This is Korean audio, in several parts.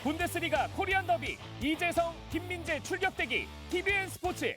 분데스리가 코리안 더비 이재성, 김민재 출격대기 TVN 스포츠.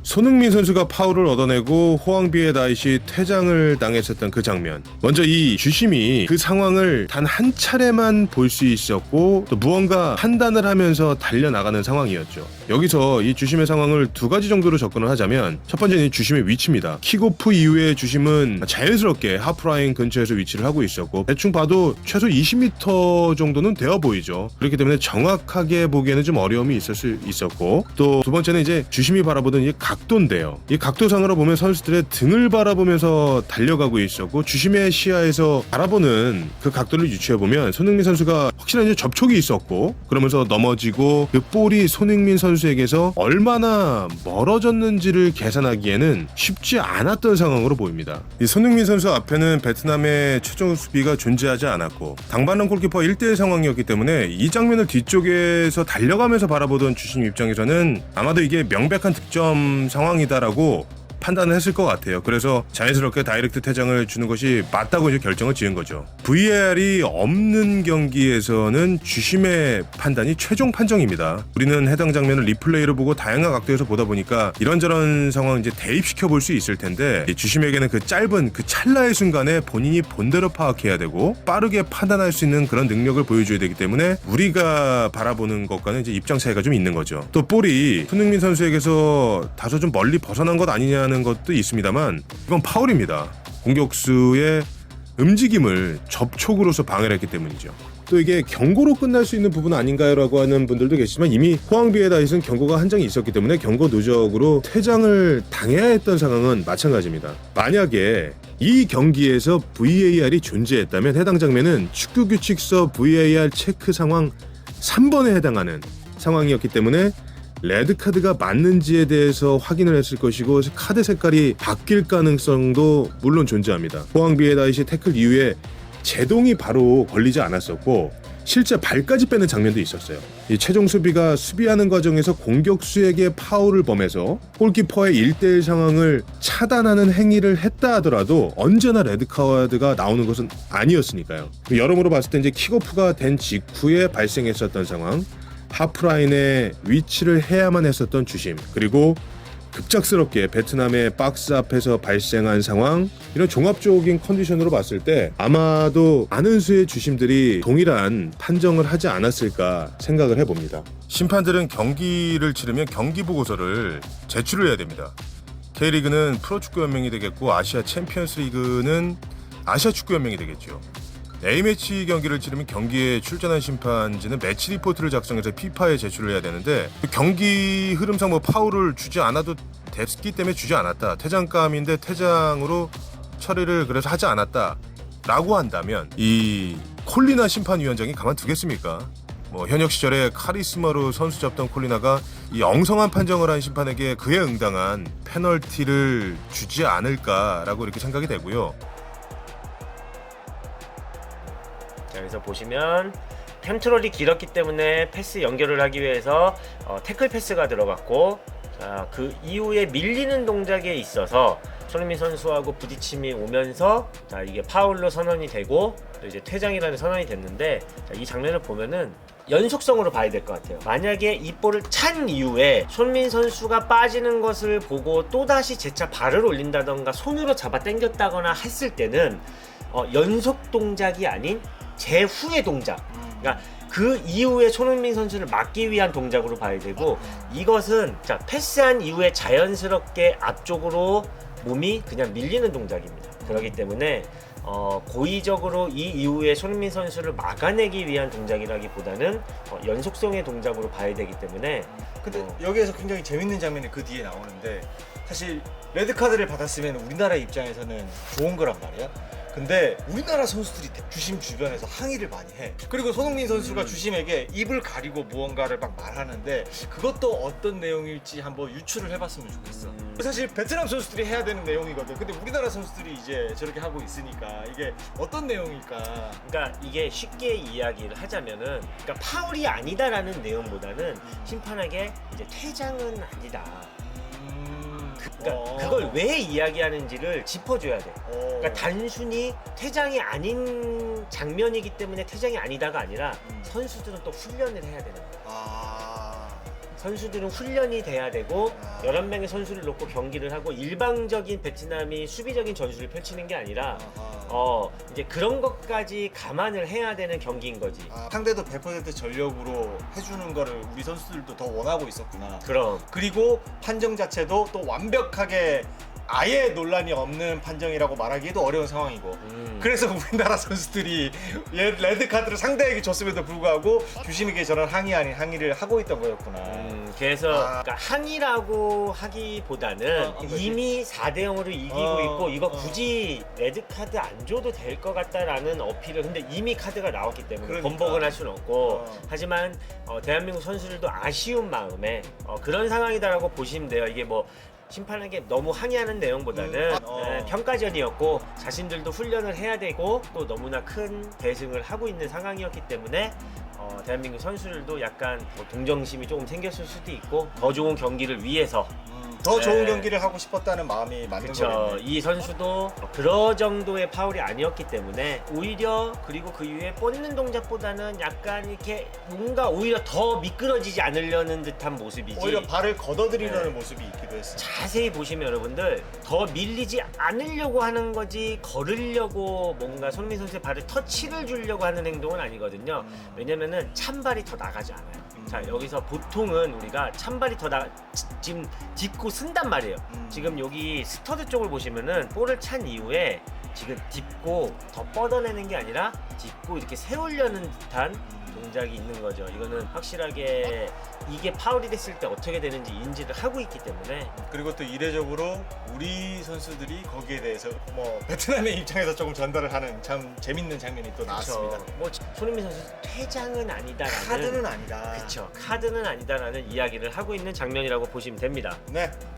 손흥민 선수가 파울을 얻어내고 호앙비에 다이시 퇴장을 당했었던 그 장면. 먼저 이 주심이 그 상황을 단 한 차례만 볼 수 있었고 또 무언가 판단을 하면서 달려나가는 상황이었죠. 여기서 이 주심의 상황을 두 가지 정도로 접근을 하자면 첫 번째는 이 주심의 위치입니다. 킥오프 이후에 주심은 자연스럽게 하프라인 근처에서 위치를 하고 있었고 대충 봐도 최소 20m 정도는 되어 보이죠. 그렇기 때문에 정확하게 보기에는 좀 어려움이 있을 수 있었고 또 두 번째는 이제 주심이 바라보던 이 각도인데요. 이 각도상으로 보면 선수들의 등을 바라보면서 달려가고 있었고 주심의 시야에서 바라보는 그 각도를 유추해보면 손흥민 선수가 확실한 이제 접촉이 있었고 그러면서 넘어지고 그 볼이 손흥민 선수에게서 얼마나 멀어졌는지를 계산하기에는 쉽지 않았던 상황으로 보입니다. 이 손흥민 선수 앞에는 베트남의 최종 수비가 존재하지 않았고 당반런 골키퍼 1대1 상황이었기 때문에 이 장면을 뒤쪽에서 달려가면서 바라보던 주심 입장에서는 아마도 이게 명백한 득점 상황이다라고 판단을 했을 것 같아요. 그래서 자연스럽게 다이렉트 퇴장을 주는 것이 맞다고 이제 결정을 지은 거죠. VAR이 없는 경기에서는 주심의 판단이 최종 판정입니다. 우리는 해당 장면을 리플레이로 보고 다양한 각도에서 보다 보니까 이런저런 상황 이제 대입시켜 볼 수 있을 텐데 주심에게는 그 짧은 그 찰나의 순간에 본인이 본대로 파악해야 되고 빠르게 판단할 수 있는 그런 능력을 보여줘야 되기 때문에 우리가 바라보는 것과는 이제 입장 차이가 좀 있는 거죠. 또 볼이 손흥민 선수에게서 다소 좀 멀리 벗어난 것 아니냐 하는 것도 있습니다만 이건 파울입니다. 공격수의 움직임을 접촉으로서 방해를 했기 때문이죠. 또 이게 경고로 끝날 수 있는 부분 아닌가요? 라고 하는 분들도 계시지만 이미 호앙비에 다이스는 경고가 한 장이 있었기 때문에 경고 누적으로 퇴장을 당해야 했던 상황은 마찬가지입니다. 만약에 이 경기에서 VAR이 존재했다면 해당 장면은 축구규칙서 VAR 체크 상황 3번에 해당하는 상황이었기 때문에 레드카드가 맞는지에 대해서 확인을 했을 것이고 카드 색깔이 바뀔 가능성도 물론 존재합니다. 호앙비에 다이시 태클 이후에 제동이 바로 걸리지 않았었고 실제 발까지 빼는 장면도 있었어요. 이 최종 수비가 수비하는 과정에서 공격수에게 파울을 범해서 골키퍼의 1대1 상황을 차단하는 행위를 했다 하더라도 언제나 레드카드가 나오는 것은 아니었으니까요. 여러모로 봤을 때 이제 킥오프가 된 직후에 발생했었던 상황, 하프라인에 위치를 해야만 했었던 주심, 그리고 급작스럽게 베트남의 박스 앞에서 발생한 상황, 이런 종합적인 컨디션으로 봤을 때 아마도 많은 수의 주심들이 동일한 판정을 하지 않았을까 생각을 해봅니다. 심판들은 경기를 치르면 경기 보고서를 제출을 해야 됩니다. K리그는 프로축구연맹이 되겠고 아시아 챔피언스리그는 아시아축구연맹이 되겠죠. A매치 경기를 치르면 경기에 출전한 심판진은 매치 리포트를 작성해서 피파에 제출을 해야 되는데 경기 흐름상 뭐 파울을 주지 않아도 됐기 때문에 주지 않았다, 퇴장감인데 퇴장으로 처리를 그래서 하지 않았다 라고 한다면 이 콜리나 심판위원장이 가만두겠습니까? 뭐 현역 시절에 카리스마로 선수 잡던 콜리나가 이 엉성한 판정을 한 심판에게 그에 응당한 페널티를 주지 않을까라고 이렇게 생각이 되고요. 자, 여기서 보시면 컨트롤이 길었기 때문에 패스 연결을 하기 위해서 태클 패스가 들어갔고, 자, 그 이후에 밀리는 동작에 있어서 손흥민 선수하고 부딪힘이 오면서 자, 이게 파울로 선언이 되고 또 이제 퇴장이라는 선언이 됐는데, 자, 이 장면을 보면은 연속성으로 봐야 될 것 같아요. 만약에 이 볼을 찬 이후에 손흥민 선수가 빠지는 것을 보고 또다시 재차 발을 올린다던가 손으로 잡아 당겼다거나 했을 때는 연속 동작이 아닌 제후의 동작, 그러니까 그 이후에 손흥민 선수를 막기 위한 동작으로 봐야 되고, 이것은 자, 패스한 이후에 자연스럽게 앞쪽으로 몸이 그냥 밀리는 동작입니다. 그렇기 때문에 고의적으로 이 이후에 손흥민 선수를 막아내기 위한 동작이라기보다는 연속성의 동작으로 봐야 되기 때문에. 근데 여기에서 굉장히 재밌는 장면이 그 뒤에 나오는데, 사실 레드카드를 받았으면 우리나라 입장에서는 좋은 거란 말이야. 근데 우리나라 선수들이 주심 주변에서 항의를 많이 해. 그리고 손흥민 선수가 주심에게 입을 가리고 무언가를 막 말하는데 그것도 어떤 내용일지 한번 유추를 해봤으면 좋겠어. 사실 베트남 선수들이 해야 되는 내용이거든. 근데 우리나라 선수들이 이제 저렇게 하고 있으니까 이게 어떤 내용일까. 그러니까 이게 쉽게 이야기를 하자면은, 그러니까 파울이 아니다라는 내용보다는 심판에게 이제 퇴장은 아니다, 그러니까 그걸 왜 이야기하는지를 짚어줘야 돼. 그러니까 단순히 퇴장이 아닌 장면이기 때문에 퇴장이 아니다가 아니라 선수들은 또 훈련을 해야 되는 거야. 선수들은 훈련이 돼야 되고 11명의 선수를 놓고 경기를 하고 일방적인 베트남이 수비적인 전술을 펼치는 게 아니라 이제 그런 것까지 감안을 해야 되는 경기인 거지. 상대도 100% 전력으로 해주는 거를 우리 선수들도 더 원하고 있었구나. 그럼 그리고 판정 자체도 또 완벽하게 아예 논란이 없는 판정이라고 말하기도 어려운 상황이고 그래서 우리나라 선수들이 레드카드를 상대에게 줬음에도 불구하고 주심에게 저런 항의 아닌 항의를 하고 있던 거였구나. 그래서 그러니까 항의라고 하기보다는 이미 4대0으로 이기고 있고 이거 굳이 레드카드 안 줘도 될 것 같다라는 어필을 근데 이미 카드가 나왔기 때문에 그러니까. 번복을 할 수는 없고 하지만 대한민국 선수들도 아쉬운 마음에 그런 상황이다라고 보시면 돼요. 이게 뭐 심판에게 너무 항의하는 내용보다는 평가전이었고 자신들도 훈련을 해야 되고 또 너무나 큰 대승을 하고 있는 상황이었기 때문에 대한민국 선수들도 약간 뭐 동정심이 조금 생겼을 수도 있고 더 좋은 경기를 위해서 더 좋은 경기를 하고 싶었다는 마음이 맞는 그렇죠. 거겠네. 이 선수도 그런 정도의 파울이 아니었기 때문에 오히려 그리고 그 이후에 뻗는 동작보다는 약간 이렇게 뭔가 오히려 더 미끄러지지 않으려는 듯한 모습이지. 오히려 발을 걷어들이려는 모습이 있기도 했어. 자세히 보시면 여러분들 더 밀리지 않으려고 하는 거지 걸으려고 뭔가 손흥민 선수의 발을 터치를 주려고 하는 행동은 아니거든요. 왜냐면은 찬발이 더 나가지 않아요. 자 여기서 보통은 우리가 찬발이 더 지금 딛고 쓴단 말이에요. 지금 여기 스터드 쪽을 보시면은 볼을 찬 이후에 지금 딛고 더 뻗어내는 게 아니라 딛고 이렇게 세우려는 듯한 동작이 있는 거죠. 이거는 확실하게 이게 파울이 됐을 때 어떻게 되는지 인지를 하고 있기 때문에 그리고 또 이례적으로 우리 선수들이 거기에 대해서 뭐 베트남의 입장에서 조금 전달을 하는 참 재밌는 장면이 또 나왔습니다. 뭐 손흥민 선수 퇴장은 아니다라는 카드는 아니다. 그렇죠. 카드는 아니다라는 이야기를 하고 있는 장면이라고 보시면 됩니다. 네,